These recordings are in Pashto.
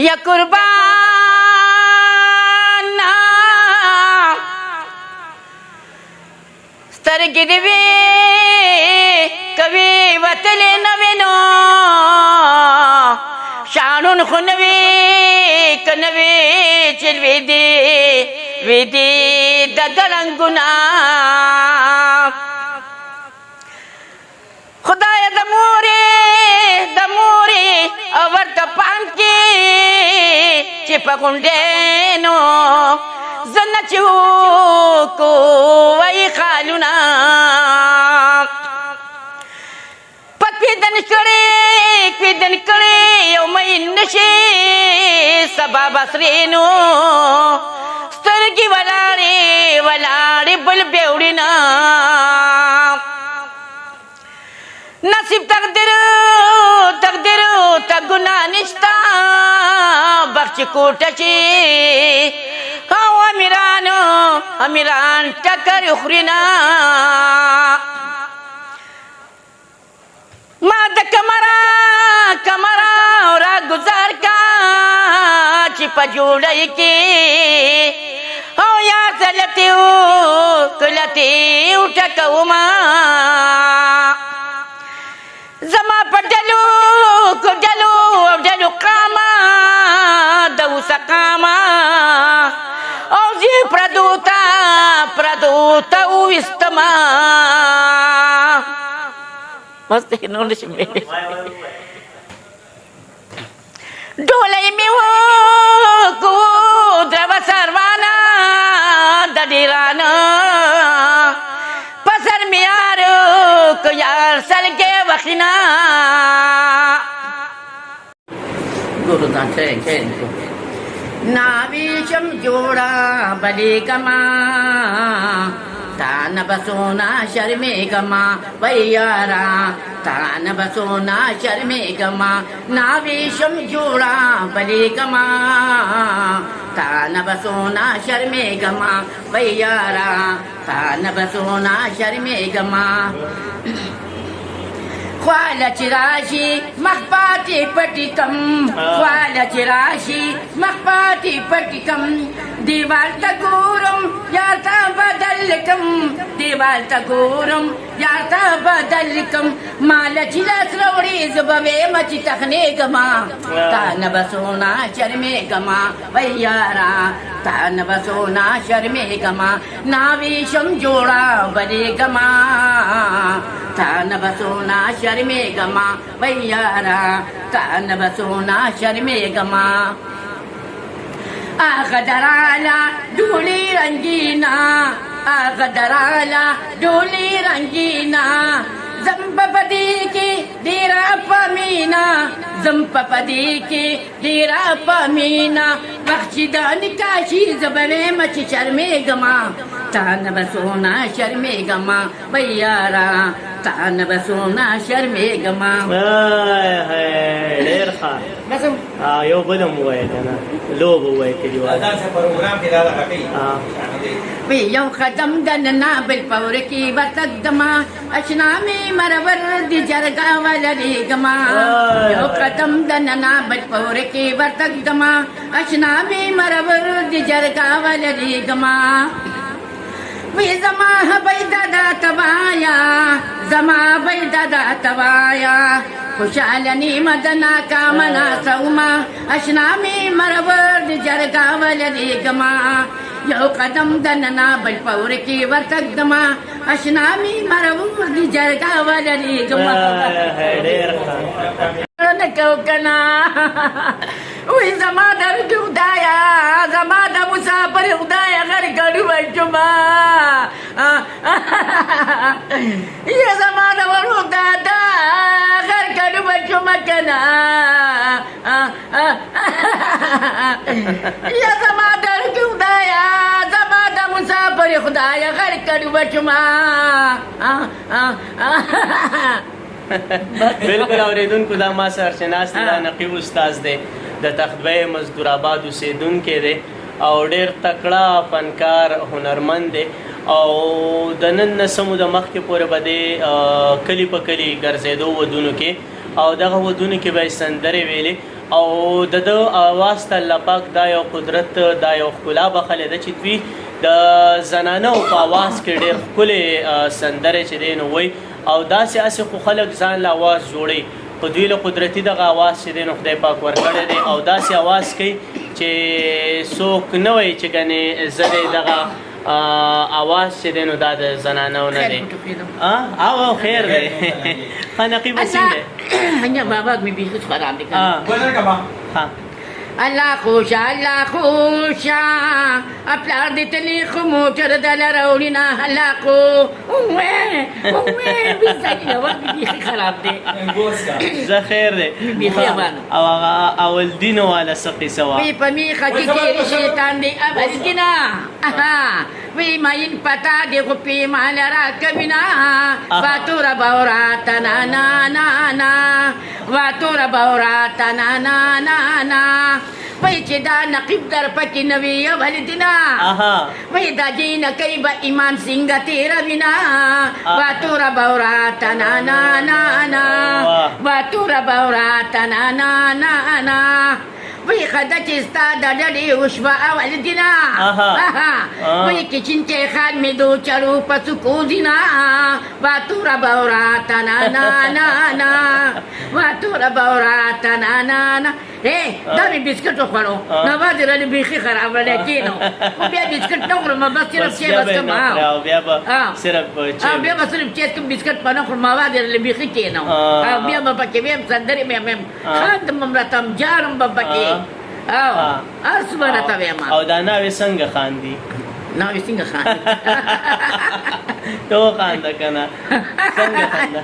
یا قربان سترګې دې وي کوي وتلې نه وینو شانون خو نه وي که نه وي چې لوی دي د ګړنګونه خدای د مورې او ورته پام کې چې په غونډینو زه نچو کوی خالونه کویدن کړي یو مین نشي سبا بسرینو سترګې ولاړې بل بیوړینا نصیب تقدیر ته ګناه نشتا بخش کوټه شي او امیران ټکر خورينا ما د کمرا را گزار کا چې په جوړی کې او یا کلتیو ټکوما زما په ډلو قاما د وسقاما او زی پردوتا وستما مست نو نشم ډولۍ مې وکړو درو سروانا د ډیرانه په سر مې یارو که یار سلګې وخینا ګورو ځان ټینګ ناویشم جوړه بلی کما تان بسونا شرمے گما ویارا تان بسونا شرمے گما ناویشم جوڑا بلی گما تان بسونا شرمے گما ویارا تان بسونا شرمے گما خواله چراشی مخپاتی پٹی کم خواله چراشی مخپاتی پٹی کم دیوال تا گورم یار تا بدل کم دیوال تا گورم یار تا بدل کم مالا چلاس روڑی زبوی مچی تخنے گما تا نبسونا شرمے گما ویارا تا نبسونا شرمے گما ناویشم جوڑا بلی گما تا نبسونا شرمے گما ویارا تا نبسونا شرمے گما آغا درالا ڈولی رنگینا آغا درالا ڈولی رنگینا زمپ پدی کی دیرا پامینا زمپ پدی کی دیرا پامینا بخشی دانی کاشی زبوے مچی شرمے گما تان بسونا شرمے گما بیارا تان بسونا شرمے گما ډیر ښه یو بلم ووایه که نه لوب ووایه کلیوال وی یو قدم دننا بالپور کی ورتقدما اشنا می مرور دی جرگا ولری گما یو قدم دننا بالپور کی ورتقدما اشنا می مرور دی جرگا ولری گما وی زما بیدادا توایا خوشالنی مدنا کامنا سوما اشنا می مرور دی جرگا ولری گما یو قدم دننا بالپور کی ورتقدما اشنا می مرور دی جرگا ولری گما ډیر نکو کنا وی زما در خدایا زما د مسافر خدایا غر کړو بچما یا زما د ورو دادا غر کړو بچما کنا یا زما در خدایا زما د مسافر خدایا غر کړو بچما بالکل اوریدونکو دا ما سرچناس دی دا نقیب استاذ دی د تختبه مزدور آباد اوسیدونکی دی او ډیر تکړه فنکار هنرمند دی او د نن نسمو د مخکې پورې به دی کلي په کلي ګرځېدو ودونو کې او دغه ودونو کې به یې سندرې ویلې او د اواز ته الله پاک دا یو قدرت دا یو ښکلا بخلې ده چې دوی د زنانو په اواز کې ډېر ښکلې سندرې چې دی نو وایي او داسې هسې خو خلک ځان له اواز جوړوي خو دوی له قدرتي دغه اواز چې دی نو خدای پاک ورکړی دی او داسې اواز کوي چې څوک نه وایي چې ګنې زه دی دغه اواز چې دی نو دا د زنانو نه دی او خیر دی نقیبه څنګه دی بابا مې بیخي خراب دی الله خوشا پلار دې تلی خو موټر د لروړینا الله خو بیخي خراب دی زه خیر دی او هغه اول دین والا څه قصه وه وی په میخه کې تېر شیطان دی اول دینا وی ماین پتا دی خو پیمانه راکوینا واتوره بورات نانا واتوره بورات نانا وی چې دا نقیب در پکې نوی اول دینا وی دا جین کوي به ایمان څنګه تېروینا واتوره بورات نانا واتوره بورات نانا وی خدا چې ستا د ډډې وشوه اول دینا وی کچن کې خان مې دو چړو په سکوزینا واتوره بورات نانا واتوره بورات نانا دا مې بسکټ وخوړو نواز رانه بیخي خرابه کېنو خو بیا بسکټ نه خورم بس صرف چای بس کوم بیا به صرف چای کوم بسکټ په نه خورم نواز رانه بیخي کېنو بیا به پکې ویم سندرې مې ویم خاندم هم راته هم جارم به پکې هر څه به راته ویم او دا ناوې څنګه خاندي ناوې څنګه خاندي ته وخانده که نه څنګه خانده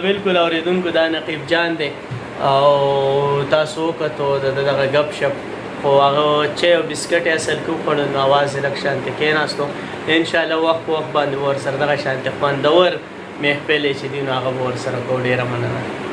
بالکل اوریدونکو دا نقیب جان دی او تاسو وکتو دغه گپ شپ خو هغه چای او بسکټ یې اصل کې وخوړل نو اواز یې لږ شانتې کېناستو انشاءالله وخت په وخت باندې ورسره دغه شانتې خوندور محفل چې دي نو هغه به ورسره کوو ډېره مننه